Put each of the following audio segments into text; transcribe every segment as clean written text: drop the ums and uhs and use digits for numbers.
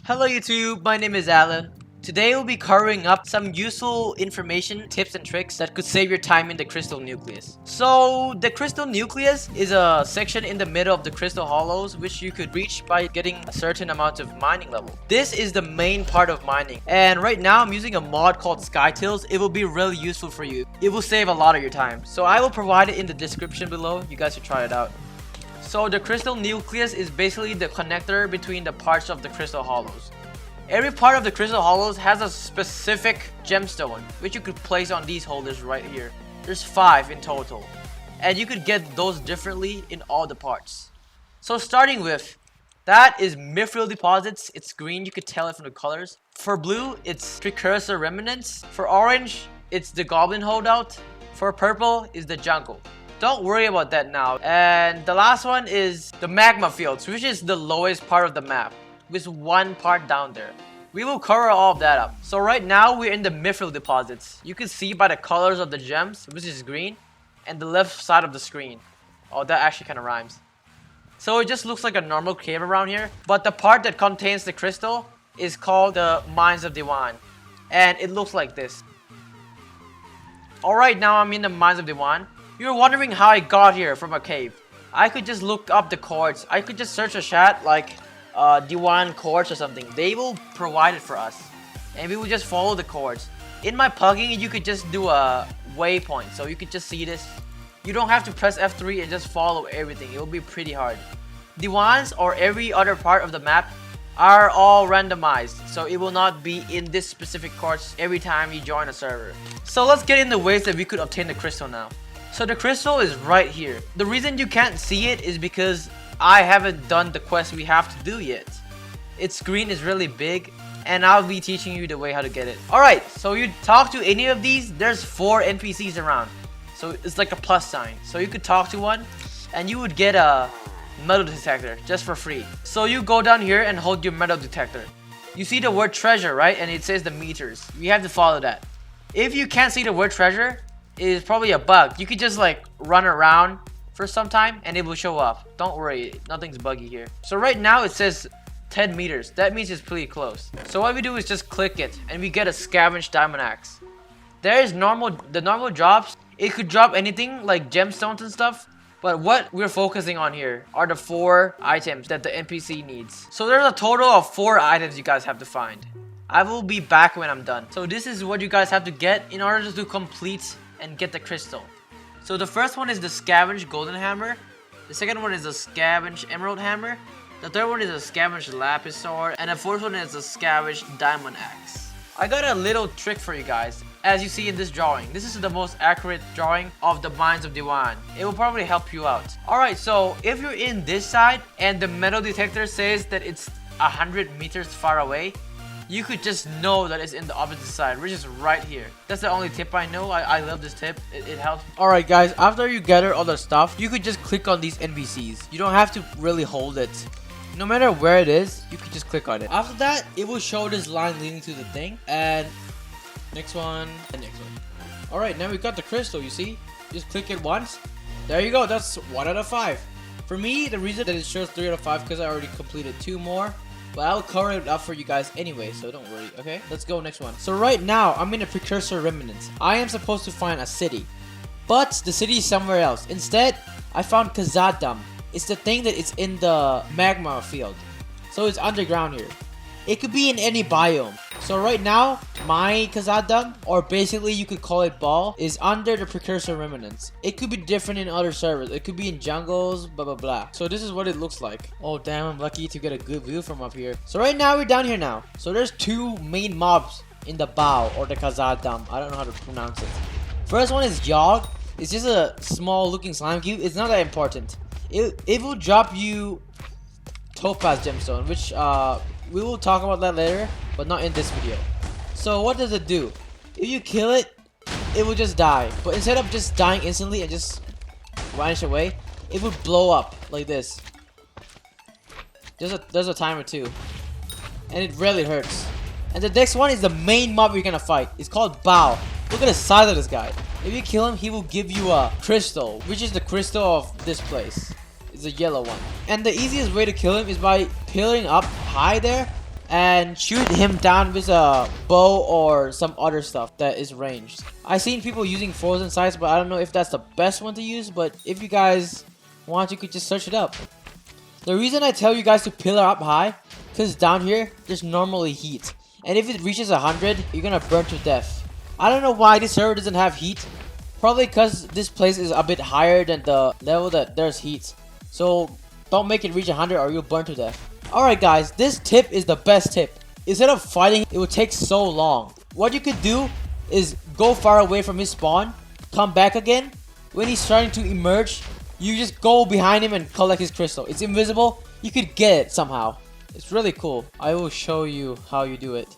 Hello YouTube, my name is Alan. Today we'll be covering up some useful information, tips and tricks that could save your time in the crystal nucleus. So the crystal nucleus is a section in the middle of the crystal hollows which you could reach by getting a certain amount of mining level. This is the main part of mining, and right now I'm using a mod called Skytills. It will be really useful for you. It will save a lot of your time. So I will provide it in the description below. You guys should try it out. So the crystal nucleus is basically the connector between the parts of the crystal hollows. Every part of the crystal hollows has a specific gemstone, which you could place on these holders right here. There's 5 in total, and you could get those differently in all the parts. So starting with, that is mithril deposits. It's green, you could tell it from the colors. For blue, it's precursor remnants. For orange, it's the goblin holdout. For purple, is the jungle. Don't worry about that now. And the last one is the magma fields, which is the lowest part of the map, with one part down there. We will cover all of that up. So right now we're in the mithril deposits. You can see by the colors of the gems, which is green, and the left side of the screen. Oh, that actually kind of rhymes. So it just looks like a normal cave around here, but the part that contains the crystal is called the Mines of Diwan, and it looks like this. Alright, now I'm in the Mines of Diwan. You're wondering how I got here from a cave. I could just look up the coords. I could just search a chat like Diwan coords or something. They will provide it for us, and we will just follow the coords. In my plugin, you could just do a waypoint, so you could just see this. You don't have to press F3 and just follow everything. It will be pretty hard. Diwans or every other part of the map are all randomized, so it will not be in this specific course every time you join a server. So let's get in the ways that we could obtain the crystal now. So the crystal is right here. The reason you can't see it is because I haven't done the quest we have to do yet. Its screen is really big, and I'll be teaching you the way how to get it. Alright, so you talk to any of these, there's 4 NPCs around. So it's like a plus sign. So you could talk to one, and you would get a metal detector just for free. So you go down here and hold your metal detector. You see the word treasure, right? And it says the meters. You have to follow that. If you can't see the word treasure, it's probably a bug. You could just like run around for some time and it will show up. Don't worry, nothing's buggy here. So right now it says 10 meters. That means it's pretty close. So what we do is just click it and we get a scavenged diamond axe. There is the normal drops. It could drop anything like gemstones and stuff. But what we're focusing on here are the 4 items that the NPC needs. So there's a total of 4 items you guys have to find. I will be back when I'm done. So this is what you guys have to get in order to complete and get the crystal. So the first one is the scavenged golden hammer. The second one is the scavenged emerald hammer. The third one is the scavenged lapis sword. And the fourth one is the scavenged diamond axe. I got a little trick for you guys. As you see in this drawing, this is the most accurate drawing of the Mines of Diwan. It will probably help you out. Alright, so if you're in this side and the metal detector says that it's 100 meters far away, you could just know that it's in the opposite side, which is right here. That's the only tip I know. I love this tip. It helps. Alright guys, after you gather all the stuff, you could just click on these NPCs. You don't have to really hold it. No matter where it is, you could just click on it. After that, it will show this line leading to the thing. And next one, and next one. Alright, now we got the crystal, you see? Just click it once. There you go, that's 1 out of 5. For me, the reason that it shows 3 out of 5 because I already completed 2 more. But I'll cover it up for you guys anyway, so don't worry, okay? Let's go next one. So right now, I'm in a precursor remnants. I am supposed to find a city. But the city is somewhere else. Instead, I found Khazad-dûm. It's the thing that is in the magma field. So it's underground here. It could be in any biome. So right now, my Khazad-dûm, or basically you could call it Ball, is under the precursor remnants. It could be different in other servers. It could be in jungles, blah blah blah. So this is what it looks like. Oh damn, I'm lucky to get a good view from up here. So right now we're down here now. So there's 2 main mobs in the Bao or the Khazad-dûm. I don't know how to pronounce it. First one is Yogg. It's just a small looking slime cube. It's not that important. It will drop you topaz gemstone, which we will talk about that later, but not in this video. So what does it do? If you kill it, it will just die. But instead of just dying instantly and just vanish away, it would blow up like this. There's a timer too. And it really hurts. And the next one is the main mob you're gonna fight. It's called Bao. Look at the size of this guy. If you kill him, he will give you a crystal, which is the crystal of this place. It's a yellow one. And the easiest way to kill him is by piling up high there and shoot him down with a bow or some other stuff that is ranged. I've seen people using frozen sights, but I don't know if that's the best one to use. But if you guys want, you could just search it up. The reason I tell you guys to pillar up high, because down here there's normally heat, and if it reaches 100, you're gonna burn to death. I don't know why this server doesn't have heat. Probably because this place is a bit higher than the level that there's heat. So don't make it reach 100 or you'll burn to death. Alright guys, this tip is the best tip. Instead of fighting, it would take so long. What you could do is go far away from his spawn, come back again. When he's starting to emerge, you just go behind him and collect his crystal. It's invisible. You could get it somehow. It's really cool. I will show you how you do it.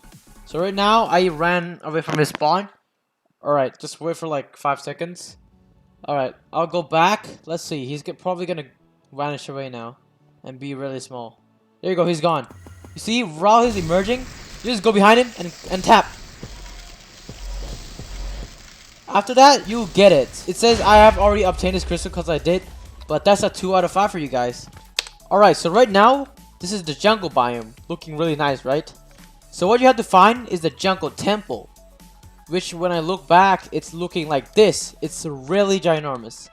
So right now, I ran away from his spawn. Alright, just wait for like 5 seconds. Alright, I'll go back. Let's see. He's probably gonna vanish away now and be really small. There you go, he's gone. You see, while he's emerging, you just go behind him and tap. After that, you get it. It says I have already obtained this crystal because I did, but that's a 2 out of 5 for you guys. Alright, so right now, this is the jungle biome. Looking really nice, right? So what you have to find is the jungle temple, which when I look back, it's looking like this. It's really ginormous.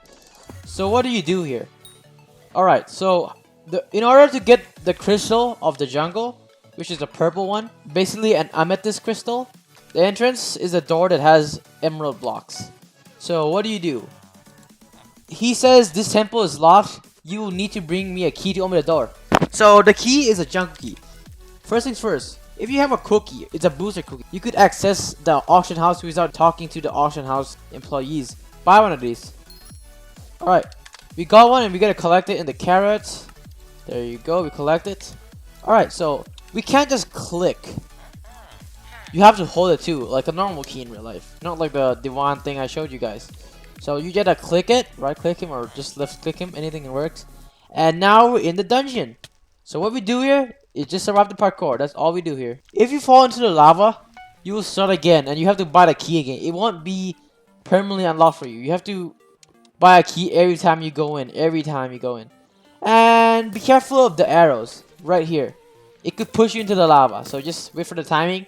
So what do you do here? Alright, so in order to get the crystal of the jungle, which is the purple one, basically an amethyst crystal, the entrance is a door that has emerald blocks. So what do? He says this temple is locked. You will need to bring me a key to open the door. So the key is a jungle key. First things first, if you have a cookie, it's a booster cookie. You could access the auction house without talking to the auction house employees. Buy one of these. Alright, we got one and we gotta collect it in the carrot. There you go, we collect it. Alright, so we can't just click. You have to hold it too, like a normal key in real life. Not like the Diwan thing I showed you guys. So you gotta click it, right click him or just left click him, anything that works. And now we're in the dungeon. So what we do here is just survive the parkour. That's all we do here. If you fall into the lava, you will start again and you have to buy the key again. It won't be permanently unlocked for you. You have to buy a key every time you go in. And be careful of the arrows right here. It could push you into the lava. So just wait for the timing.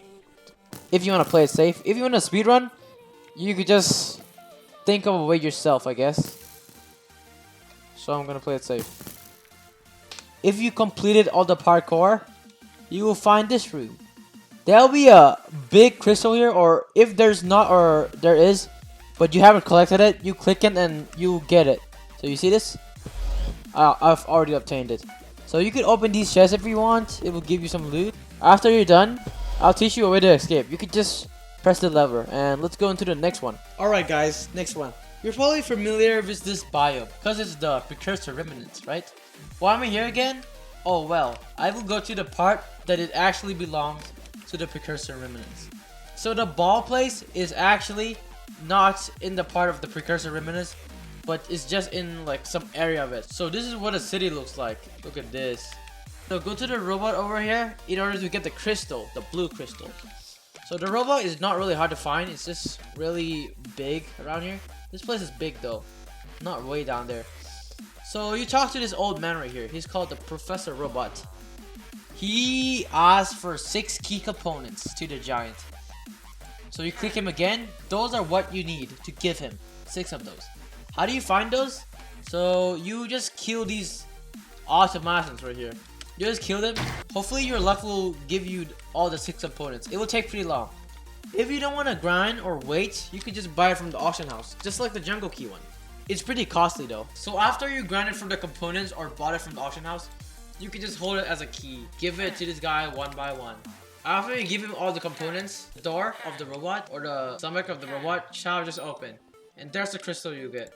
If you want to play it safe. If you want to speedrun, you could just think of a way yourself, I guess. So I'm going to play it safe. If you completed all the parkour, you will find this room. There'll be a big crystal here, or if there's not, or there is, but you haven't collected it, you click it and you get it. So you see this? I've already obtained it. So you can open these chests if you want. It will give you some loot. After you're done, I'll teach you a way to escape. You could just press the lever and let's go into the next one. Alright guys, next one. You're probably familiar with this biome because it's the precursor remnants, right? Why am I here again? Oh well, I will go to the part that it actually belongs to the precursor remnants. So the ball place is actually not in the part of the precursor remnants, but it's just in like some area of it. So this is what a city looks like. Look at this. So go to the robot over here in order to get the crystal, the blue crystal. So the robot is not really hard to find. It's just really big around here. This place is big though, not way down there. So you talk to this old man right here. He's called the Professor Robot. He asked for 6 key components to the giant. So you click him again. Those are what you need to give him. 6 of those. How do you find those? So you just kill these automatons right here. You just kill them. Hopefully your luck will give you all the 6 components. It will take pretty long. If you don't want to grind or wait, you can just buy it from the auction house. Just like the jungle key one. It's pretty costly though. So after you grinded from the components or bought it from the auction house, you can just hold it as a key. Give it to this guy one by one. After you give him all the components, the door of the robot or the stomach of the robot shall just open. And there's the crystal you get.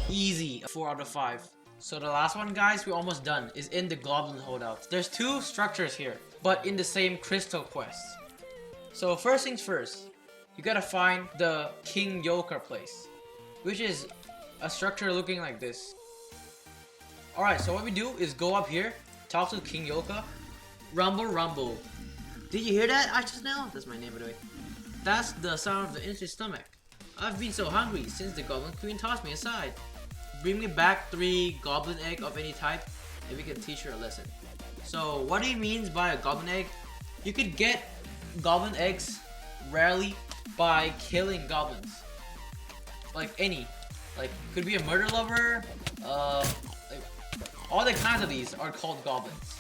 Easy. 4 out of 5. So the last one, guys, we're almost done, is in the Goblin Holdout. There's 2 structures here, but in the same crystal quest. So first things first, you gotta find the King Yoka place, which is a structure looking like this. Alright, so what we do is go up here, talk to King Yoka. Rumble, rumble. Did you hear that? I just now? That's my name, by the way. That's the sound of the empty stomach. I've been so hungry since the Goblin Queen tossed me aside. Bring me back 3 goblin egg of any type, and we can teach her a lesson. So what he means by a goblin egg You could get goblin eggs rarely by killing goblins. Like any. Like, could be a murder lover, like, all the kinds of these are called goblins.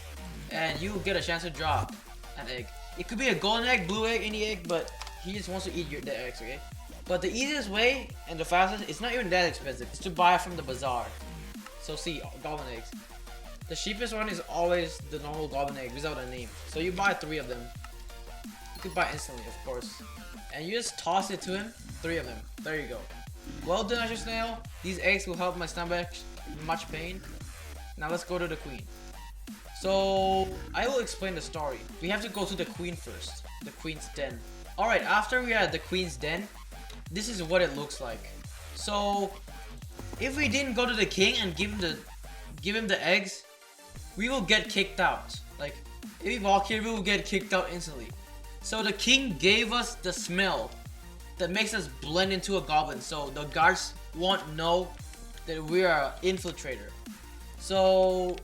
And you get a chance to drop an egg. It could be a golden egg, blue egg, any egg, but he just wants to eat the eggs, okay? But the easiest way and the fastest, it's not even that expensive, it's to buy from the bazaar. So see, goblin eggs. The cheapest one is always the normal goblin egg without a name. So you buy 3 of them. You could buy instantly, of course. And you just toss it to him, 3 of them. There you go. Well done, Asher Snail. These eggs will help my stomach much pain. Now let's go to the queen. So I will explain the story. We have to go to the queen first. The queen's den. Alright, after we are at the queen's den, this is what it looks like. So if we didn't go to the king and give him the eggs, we will get kicked out. Like, if we walk here, we will get kicked out instantly. So the king gave us the smell that makes us blend into a goblin, so the guards won't know that we are an infiltrator. So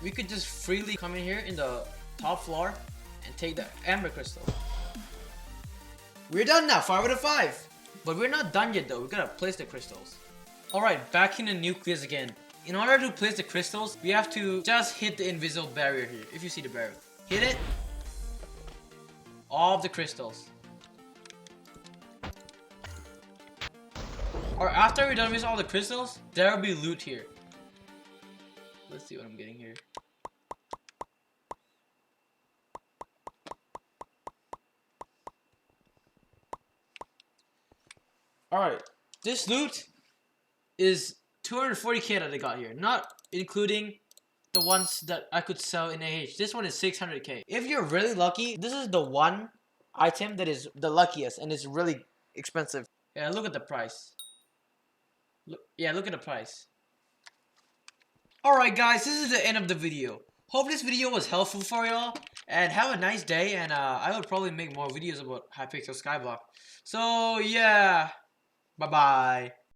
we could just freely come in here in the top floor and take the amber crystal. We're done now, 5 out of 5. But we're not done yet though, we gotta place the crystals. Alright, back in the Nucleus again. In order to place the crystals, we have to just hit the invisible barrier here. If you see the barrier, hit it. All of the crystals. Or after we're done with all the crystals, there will be loot here. Let's see what I'm getting here. Alright, this loot is 240k that I got here, not including the ones that I could sell in AH. This one is 600k. If you're really lucky, this is the one item that is the luckiest and it's really expensive. Yeah, look at the price. Look at the price. Alright guys, this is the end of the video. Hope this video was helpful for y'all. And have a nice day. And I will probably make more videos about Hypixel Skyblock. So yeah. Bye bye.